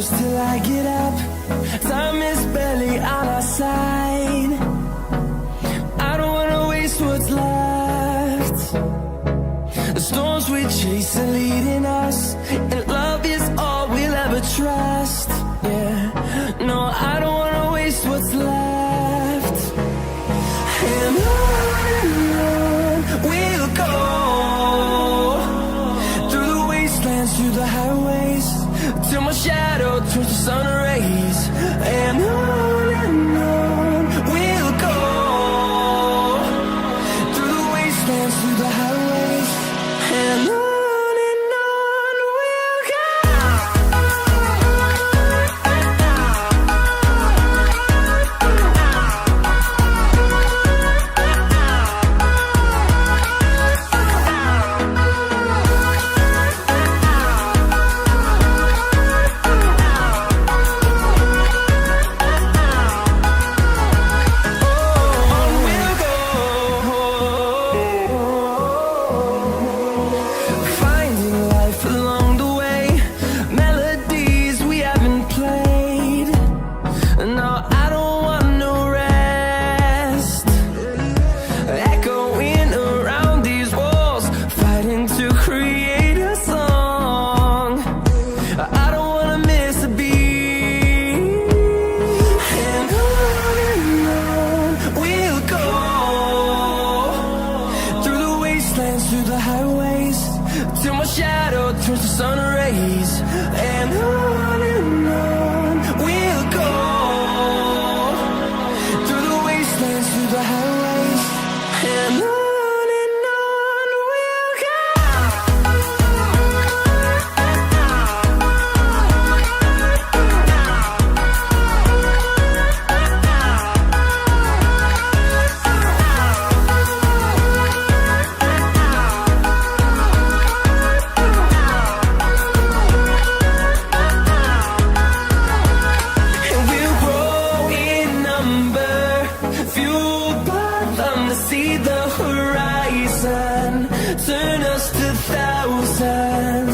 shadows till I get up. Time is barely on our side. I don't wanna waste what's left. The storms we chase are leading us, and love is all we'll ever trust. Yeah, no, I don't wanna waste what's left. And on we'll go, through the wastelands, through the highways, till my shadow turns to sun rays. And on we'll go, through the wastelands, through the highways, and on we'll go. Through the highways, till my shadow turns to sun rays. And on we'll go, through the wastelands, through the highways, and on we'll go. See the horizon, turn us to thousands.